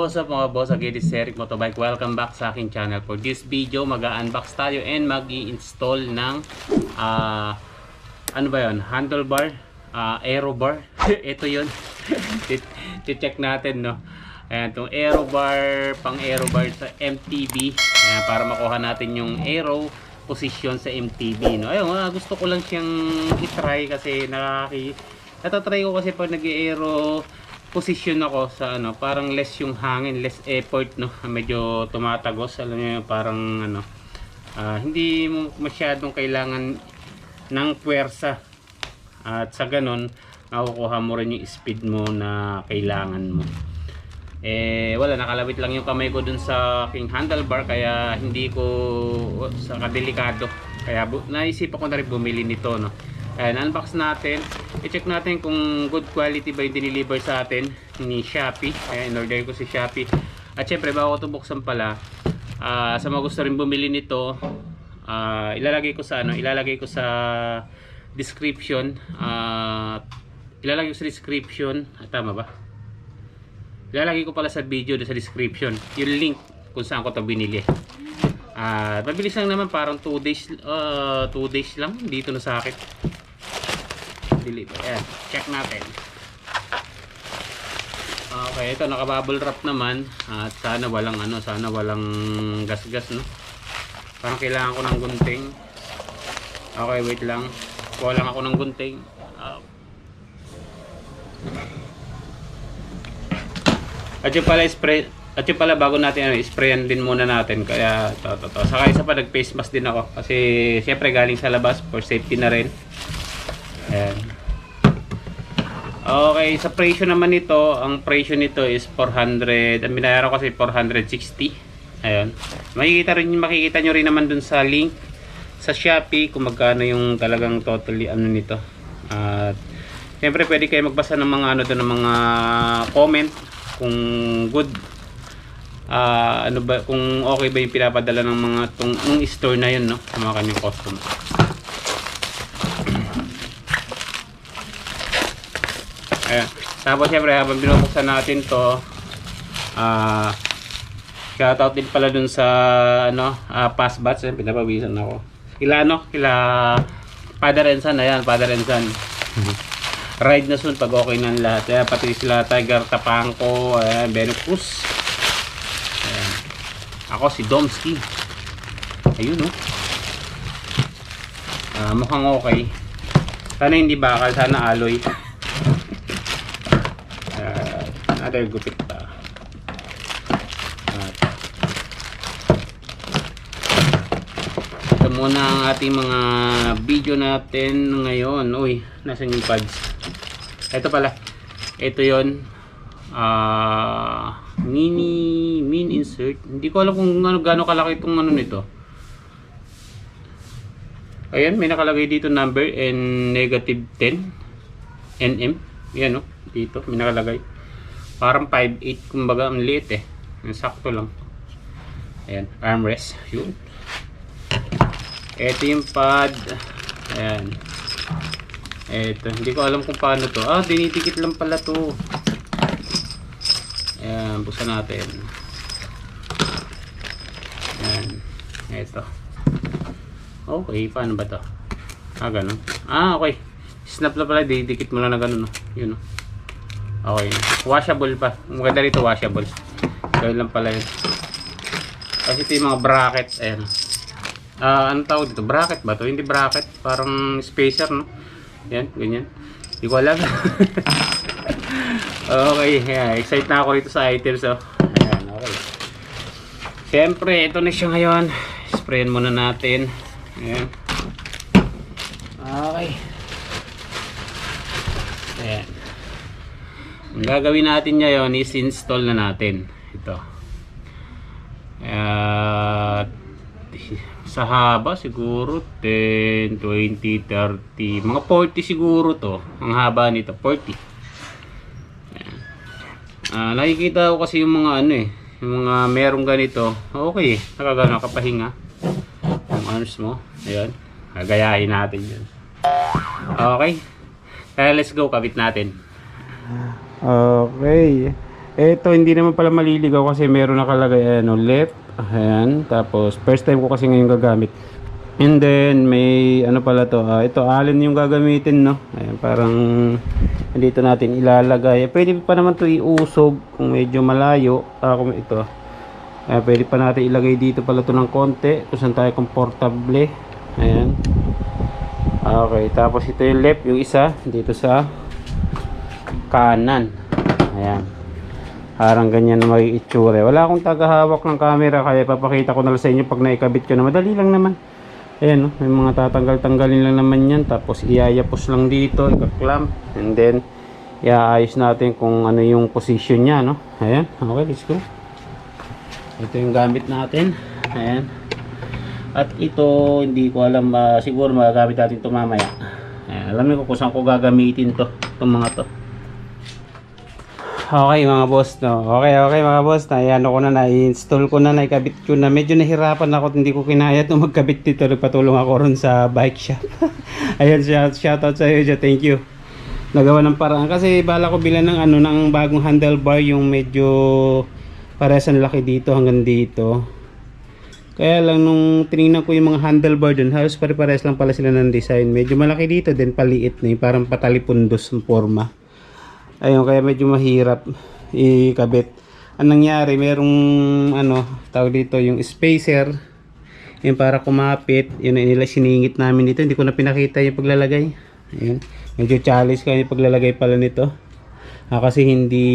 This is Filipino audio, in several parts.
what's up mga boss? Again, this is Eric Motobike. Welcome back sa aking channel. For this video, mag-unbox tayo and mag-i-install ng ano ba yun? Handlebar, aero bar. Ito yun. Check natin, no? Ayan, itong aero bar, pang aero bar sa MTB. Ayan, para makuha natin yung aero position sa MTB, no? Ayun, gusto ko lang siyang i-try kasi natatry ko kasi pag nag-aero position ako sa ano, parang less yung hangin, less effort, no? Medyo tumatagos, alam niyo, parang ano, hindi mo masyadong kailangan ng puwersa. At sa ganun, makukuha mo rin yung speed mo na kailangan mo. Wala, nakalabit lang yung kamay ko dun sa aking handlebar, kaya hindi ko sa kadelikado. Kaya naisip ako na rin bumili nito, no? Ayan, unbox natin. I-check natin kung good quality ba yung diniliver sa atin ni Shopee. Ayan, in-order ko si Shopee. At syempre, bago ko ito buksan pala, sa mga gusto rin bumili nito, ilalagay ko sa description. Ilalagay ko sa description. Tama ba? Ilalagay ko pala sa video sa description yung link kung saan ko ito binili. Mabilis lang naman, parang 2 days lang dito na sa akin. Ayan, check natin. Okay, ito naka-bubble wrap naman. At sana walang gas-gas, no? Parang kailangan ko ng gunting. Okay, wait lang. Kuha lang ako ng gunting. At yung pala bago natin sprayan din muna natin. Kaya to. Saka isa pa, nag-face mask din ako kasi syempre galing sa labas, for safety na rin. Ayan. Okay, sa presyo naman nito, ang presyo nito is 400. Ang binayaran ko kasi 460. Ayun. Makikita nyo rin naman dun sa link sa Shopee kung magkano yung talagang totally ano nito. At siyempre pwede kayo magbasa ng mga ano doon, ng mga comment kung good, ano ba, kung okay ba yung pinapadala ng mga nung store na yun, no, sa mga kanyang customer. Ayan. Tapos syempre habang binubuksan natin to, shoutout din pala dun sa ano, past batch, pinapawisan ako. Kila Father and Son, ayan, Father and Son. Ride na soon pag okay ng lahat. Ayan, pati sila Tiger Tapangko, ayan, Benocruz. Ayan. Ako si Domski. Ayun, no. Mukhang okay. Sana hindi bakal, sana alloy. Another gupit pa. Ito muna ang ating mga video natin ngayon. Uy, nasan yung pads? Ito pala. Ito yon, min insert. Hindi ko alam kung gaano kalaki itong ano nito. Ayan, may nakalagay dito number and negative 10 nm. Yan, no? Dito may nakalagay. Parang 5'8", kumbaga ang liit eh. Sakto lang. Ayan, armrest. Yun. Ito yung pad. Ayan. Ito, hindi ko alam kung paano to. Dinidikit lang pala to. Ayan, buksan natin. Ayan. Ito. Okay, paano ba to? Ganun. Okay. Snap na pala, didikit mo lang na ganun, no? Yun, no? Okay. Washable pa. Maganda rito, washable. Gawin lang pala yun. Kasi ito yung mga bracket. Ayan. Ano tawag dito? Bracket ba ito? Hindi bracket. Parang spacer, no? Yan, ganyan. Hindi ko alam. Okay. Ayan. Excited na ako rito sa items, oh. Ayan, okay. Siyempre, ito na siya ngayon. Sprayan muna natin. Ayan. Okay. Ayan. Ang gagawin natin ngayon is install na natin ito. Sa haba siguro 10, 20, 30, mga 40 siguro to. Ang haba nito 40. Nakikita ko kasi yung mga ano yung mga merong ganito. Okay, nakagano kapahinga. Yung arms mo. Ayun. Gagayahin natin 'yan. Okay. Kaya let's go, kabit natin. Okay. Ito hindi naman pala maliligaw kasi meron nakalagay ano, left. Ayan, tapos first time ko kasi ngayon gagamit. And then may ano pala to, ito alin yung gagamitin, no. Ayan, parang dito natin ilalagay. Pwede pa naman to iusog kung medyo malayo. Kung ito. Pwede pa natin ilagay dito pala to ng konti kung saan tayo komportable. Ayan. Okay, tapos ito yung left, yung isa dito sa kanan. Ayan. Parang ganyan na magiging itsura. Wala akong tagahawak ng camera kaya papakita ko na lang sa inyo pag naikabit ko na. Madali lang naman. Ayan, no? May mga tatanggal-tanggalin lang naman yan. Tapos iayapos lang dito, ikaklamp. And then, iaayos natin kung ano yung position nya, no? Ayan, okay, let's go. Ito yung gamit natin. Ayan. At ito, hindi ko alam, siguro magagamit natin ito mamaya. Ayan, alam ko kung saan ko gagamitin to, itong mga to. Okay mga boss, no. Okay mga boss, na-ano ko na, na-install ko na, naikabit ko na. Medyo nahirapan ako, hindi ko kinaya itong magkabit dito. Nagpatulong ako ron sa bike shop. Ayan, shoutout sa iyo dyan, thank you. Nagawa ng paraan kasi bala ko bilan ng ano, ng bagong handlebar, yung medyo parehas ang laki dito hanggang dito. Kaya lang nung tinignan ko yung mga handlebar dun, halos pare-parehas lang pala sila ng design. Medyo malaki dito, then paliit na yung parang patalipundos ng forma. Ayun, kaya medyo mahirap ikabit. Ang nangyari, merong ano, tawag dito, yung spacer, yung para kumapit, yun nila siningit namin dito. Hindi ko na pinakita yung paglalagay. Ayun, medyo challenge kaya yung paglalagay pala nito. Kasi hindi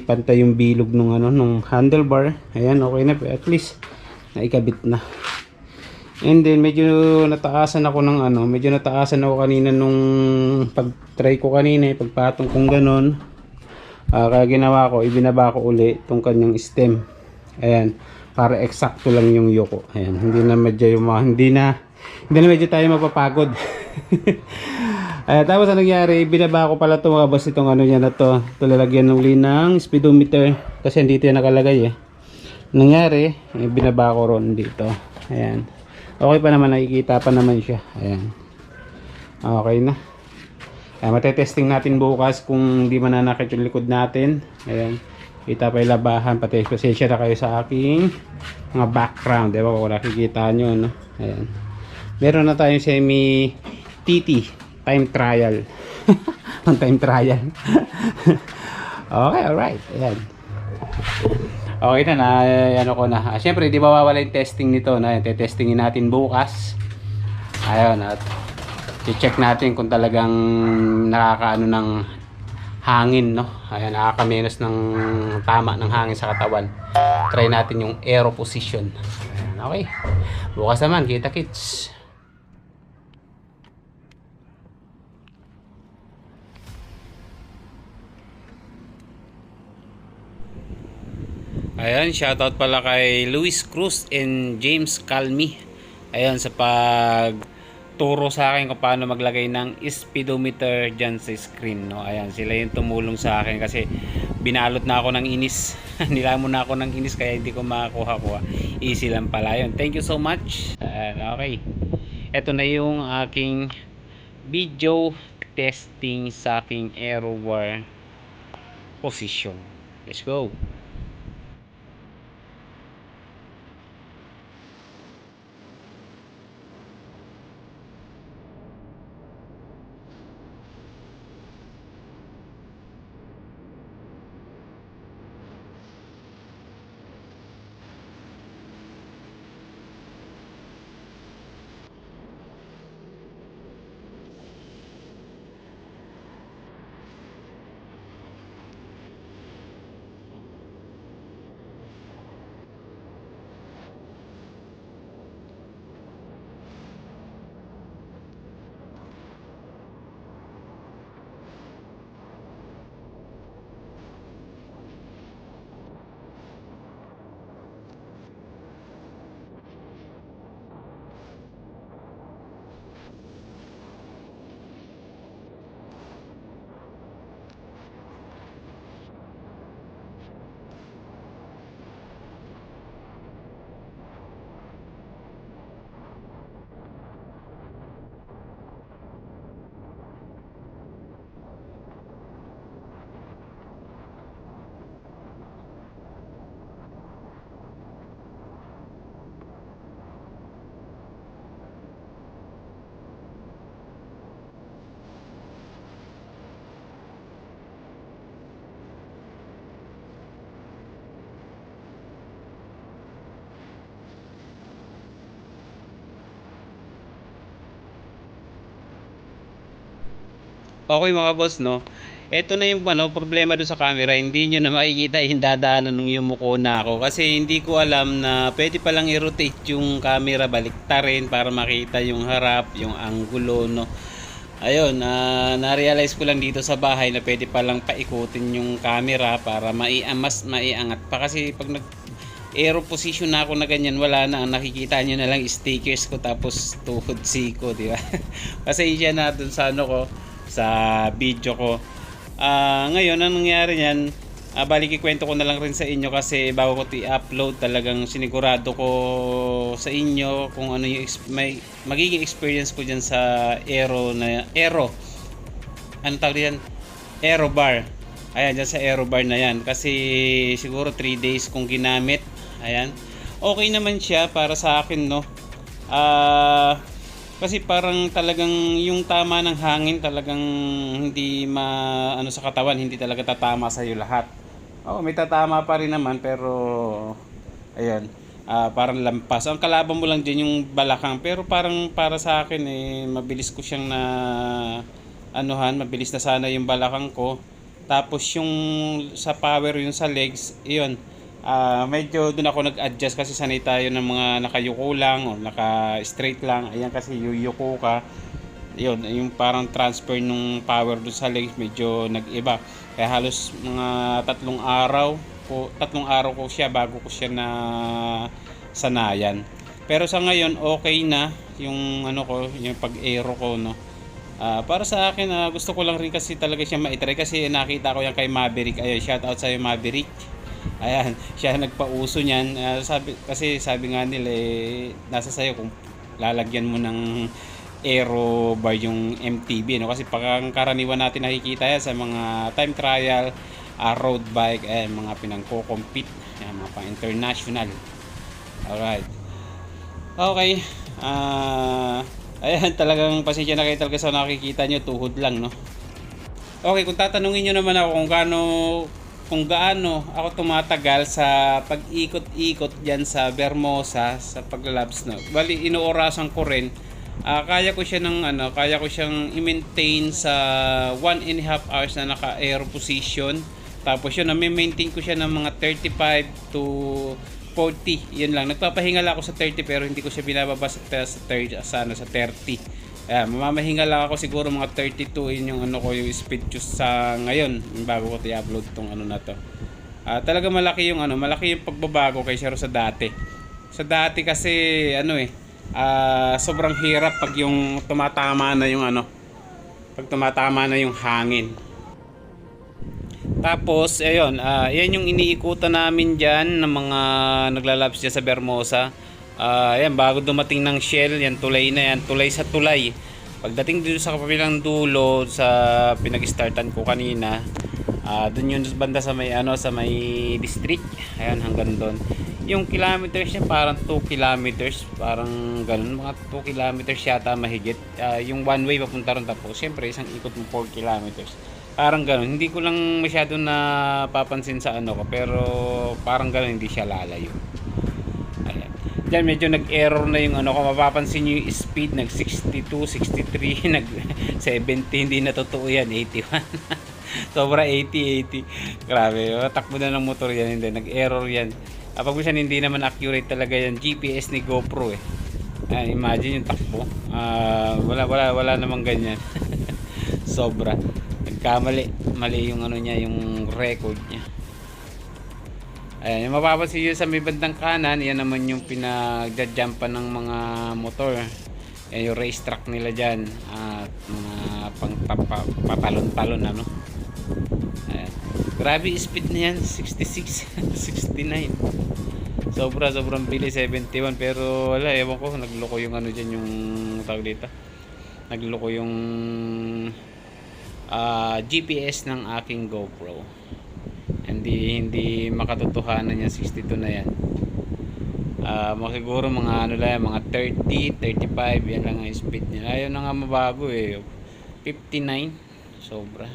pantay yung bilog nung ano, nung handlebar. Ayan, okay na, at least naikabit na. And then medyo nataasan ako ng ano, medyo nataasan ako kanina nung pag-try ko kanina, pagpatong kong ganon. Kaya ginawa ko, ibinaba ko uli itong kanyang stem. Ayan, para eksakto lang yung yuko. Ayan, hindi na medyo yung hindi na medyo tayo mapapagod. Ayan, tapos ang nangyari, ibinaba ko pala ito mga boss, itong ano niya na to. Ito lalagyan uli ng speedometer kasi dito yan nakalagay nangyari, ibinaba ko ron dito. Ayan. Okay pa naman, nakikita pa naman siya. Ayan. Okay na. Ayan, matetesting natin bukas kung di mananakit yung likod natin. Ayan. Kita pa yung labahan. Pati pasensya na kayo sa aking mga background. Diba kung nakikita nyo, no? Ayan. Meron na tayong semi TT. Time trial. Ang time trial. Okay, alright. Ayan. Okay na, ano ko na. Siyempre, di ba mawawala yung testing nito, na testingin natin bukas. Ayun, at i-check natin kung talagang nakakaano ng hangin, no. Ayun, nakakaminos ng tama ng hangin sa katawan. Try natin yung aero position. Ayun, okay. Bukas naman, kita kits. Ayan, shoutout pala kay Luis Cruz and James Calmi. Ayan, sa pagturo sa akin kung paano maglagay ng speedometer dyan sa screen, no? Ayan, sila yung tumulong sa akin kasi binalot na ako ng inis. Nilamon na ako ng inis kaya hindi ko makakuha-kuha. Easy lang pala yun. Thank you so much. Okay. Ito na yung aking video testing sa aking AeroWar position. Let's go. Okay mga boss, no? Ito na yung problema doon sa camera. Hindi nyo na makikita yung dadaanan ng yumuko na ako. Kasi hindi ko alam na pwede palang i-rotate yung camera baliktarin para makita yung harap, yung angulo, no? Ayun, na-realize ko lang dito sa bahay na pwede palang paikutin yung camera para mas maiangat pa. Kasi pag aero position na ako na ganyan, wala na. Ang nakikita nyo na lang stickers ko tapos tuhod siko, di ba? Kasi siya na dun sa ko, sa video ko. Ngayon, ang nangyari niyan, balik ikwento ko na lang rin sa inyo kasi bago ko i-upload talagang sinigurado ko sa inyo kung ano yung magiging experience ko dyan sa Aero. Ano tawag yan? Aero bar. Ayan, dyan sa Aero bar na yan. Kasi siguro 3 days kong ginamit. Ayan. Okay naman siya para sa akin, no? Kasi parang talagang yung tama ng hangin talagang hindi ano sa katawan, hindi talaga tatama sa iyo lahat. Oh, may tatama pa rin naman pero ayun, parang lampas. Ang kalaban mo lang din yung balakang pero parang para sa akin mabilis ko siyang na mabilis na sana yung balakang ko. Tapos yung sa power yung sa legs, iyon. Medyo doon ako nag-adjust kasi sanay tayo ng mga nakayuko lang o naka-straight lang. Ayan kasi yuyuko ka. Yun, yung parang transfer nung power doon sa legs medyo nag-iba. Kaya halos mga tatlong araw ko siya bago ko siya na sanayan. Pero sa ngayon okay na yung yung pag-aero ko, no. Para sa akin, gusto ko lang rin kasi talaga siya ma-try kasi nakita ko yan kay Maverick. Ayun, shout out sa iyo Maverick. Ayan, siya nagpauso niyan. Sabi nga nila nasa sayo kung lalagyan mo ng aero bar yung MTB, no? Kasi pagkaraniwan natin nakikita yan sa mga time trial, road bike, mga pinangko-compete, mga pang-international. Alright. Okay. Ayan, talagang pasensya na kayo talaga sa nakikita nyo, tuhod lang, no? Okay, kung tatanungin nyo naman ako kung gaano ako tumatagal sa pag-ikot-ikot diyan sa Vermosa sa paglalabs, no. Bali inoorasan ko rin. Kaya ko siya kaya ko siyang i-maintain sa 1.5 hours na naka-aero position. Tapos yun, na-maintain ko siya ng mga 35 to 40. Yun lang. Nagpapahinga lang ako sa 30 pero hindi ko siya binababa sa 30. Mamahinga lang ako siguro mga 32. Yun yung yung speed juice sa ngayon. Bago ko i-upload tong na to. Talaga malaki yung malaki yung pagbabago kaysa sa dati. Sa dati kasi sobrang hirap pag yung tumatama na yung pag tumatama na yung hangin. Tapos, ayun, yan yung iniikutan namin dyan ng mga naglalabs dyan sa Vermosa. Ayan, bago dumating ng Shell, yan tulay na yan, tulay sa tulay. Pagdating dito sa kapilang dulo sa pinag-startan ko kanina, doon yung banda sa may sa may district. Ayan, hanggang doon. Yung kilometers niya parang 2 kilometers, parang ganun, mga 2 kilometers yata mahigit. Yung one way papunta ron, tapos syempre isang ikot mo 4 kilometers. Parang ganun. Hindi ko lang masyado na papansin sa ko, pero parang ganun, hindi siya lalayo. Ayan. Diyan medyo nag-error na yung kung mapapansin nyo yung speed, nag 62, 63, nag 70, hindi na totoo yan, 81. Sobra 80. Grabe, takbo na ng motor yan, hindi, nag-error yan. Pag minsan hindi naman accurate talaga yan GPS ni GoPro imagine yung takbo. Wala namang ganyan. Sobra. Mali yung niya, yung record niya. Ayan, yung mapapansin nyo sa may bandang kanan, yan naman yung pinagja-jumpan ng mga motor. Yung racetrack nila dyan. Mga patalon-talon Ayan. Grabe speed na yan, 66, 69. Sobrang bilis, 71. Pero wala, ewan ko, nagloko yung dyan, yung tawag dito. Nagloko yung GPS ng aking GoPro. Hindi makatotohanan yung 62 na yan. Siguro mga mga 30, 35, yan lang ang speed niya. Ayaw na nga mabago 59, sobra.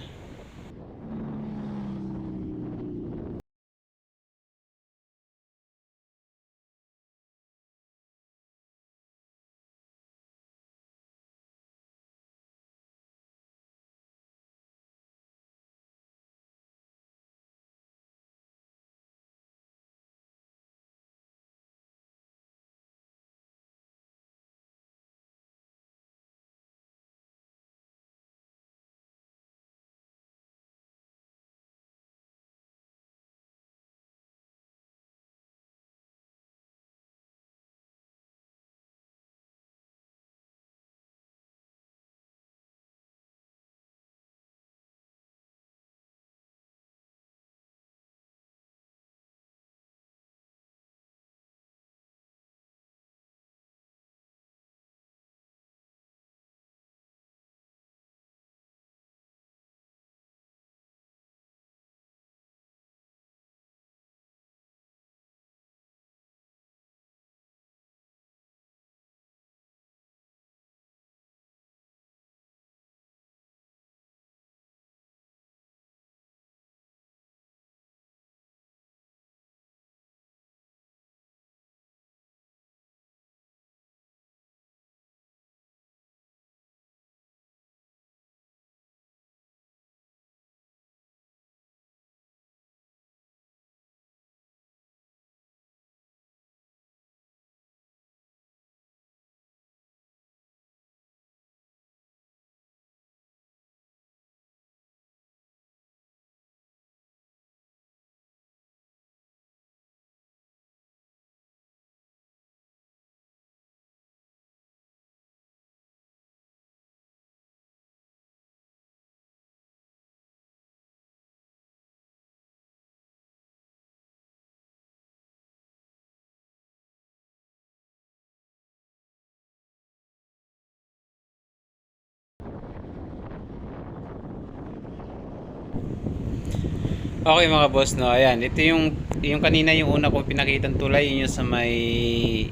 Okay mga boss, no, ayan, ito yung kanina yung una ko pinakitang tulay, yun yung sa may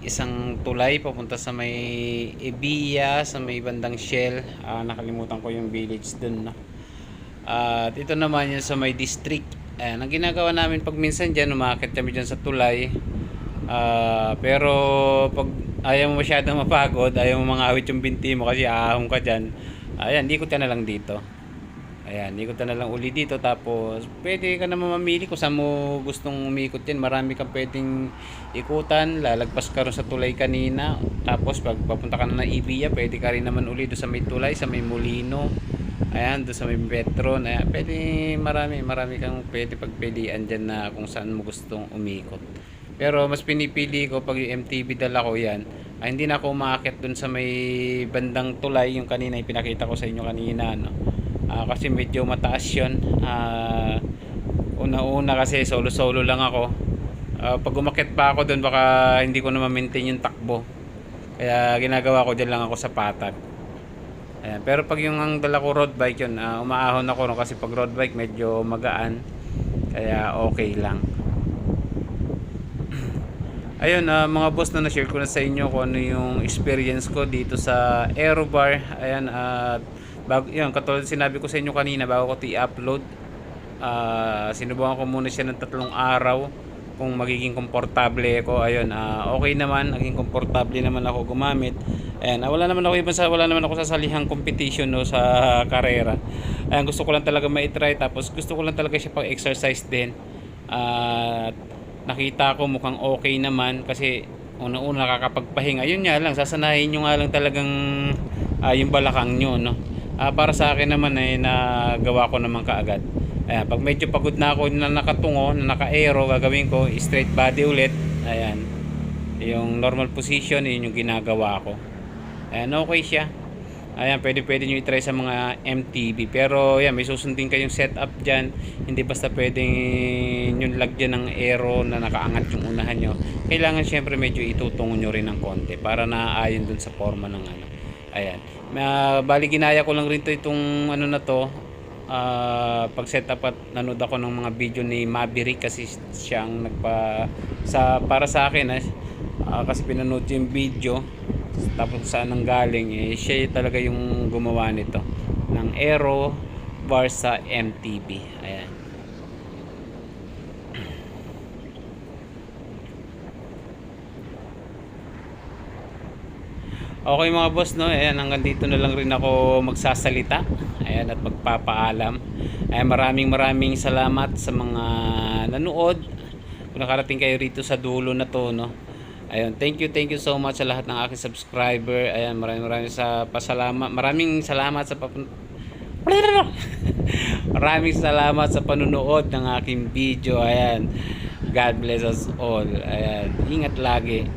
isang tulay papunta sa may Ebia, sa may bandang Shell. Nakalimutan ko yung village dun, no. At ito naman yung sa may district. Ayan, ang ginagawa namin pag minsan dyan, umakit kami dyan sa tulay. Pero pag ayaw mo masyadong mapagod, ayaw mo mangawit yung binti mo kasi ahong ka dyan, ayan, ikot ka na lang dito. Ayan, ikot ka na lang uli dito. Tapos pwede ka naman mamili kung saan mo gustong umikot yan. Marami kang pwedeng ikutan. Lalagpas ka rin sa tulay kanina. Tapos pag papunta ka na ng Ibiya, pwede ka rin naman uli doon sa may tulay, sa may Molino. Ayan, doon sa may Petron. Ayan, pwede, marami kang pwede pagpilian dyan na kung saan mo gustong umikot. Pero mas pinipili ko pag yung MTB dala ko yan, ay hindi na ako umaakit dun sa may bandang tulay yung kanina ipinakita ko sa inyo kanina, no. Kasi medyo mataas yun. Una-una kasi solo lang ako. Pag umakit pa ako dun baka hindi ko na ma-maintain yung takbo, kaya ginagawa ko dyan lang ako sa patag. Ayan. Pero pag yung ang dala ko road bike yun, umaahon ako, no, kasi pag road bike medyo magaan, kaya okay lang. Ayun, mga boss, na na-share ko na sa inyo kung ano yung experience ko dito sa Aerobar. Ayan, at yun, katulad sinabi ko sa inyo kanina bago ko ito i-upload, sinubukan ko muna siya ng 3 araw kung magiging komportable ako. Ayun, okay naman, naging komportable naman ako gumamit. Ayan, wala naman ako sa salihang competition, no, sa karera. Ayan, gusto ko lang talaga ma-try, tapos gusto ko lang talaga siya pang-exercise din. At nakita ko mukhang okay naman kasi una-una nakakapagpahinga. Yun nga lang, sasanahin nyo nga lang talagang yung balakang nyo, no. Para sa akin naman ay nagawa ko naman kaagad. Ayan, pag medyo pagod na ako na nakatungo, na naka-aero, gagawin ko straight body ulit. Ayan, yung normal position, yun yung ginagawa ko. Ayan, okay siya. Ayan, pwede nyo i-try sa mga MTB. Pero yan, may susundin kayong setup dyan. Hindi basta pwedeng yung lagyan ng aero na nakaangat yung unahan nyo. Kailangan syempre medyo itutungo nyo rin ng konti para naaayon dun sa forma ng ano. Ayan, bali ginaya ko lang rin to itong ano na to, pag setup, at nanood ako ng mga video ni Maverick kasi siyang para sa akin, kasi pinanood yung video, tapos saan nang galing, siya talaga yung gumawa nito ng Aero bar sa MTB. Ayan. Okay mga boss, no, ayan, hanggang dito na lang rin ako magsasalita. Ayan, at magpapaalam. Ayan, maraming salamat sa mga nanood. Kung nakarating kayo rito sa dulo na to, no. Ayun, thank you so much sa lahat ng aking subscriber. Ayan, maraming salamat sa maraming salamat sa panunood ng aking video. Ayan, God bless us all. Ayan, ingat lagi.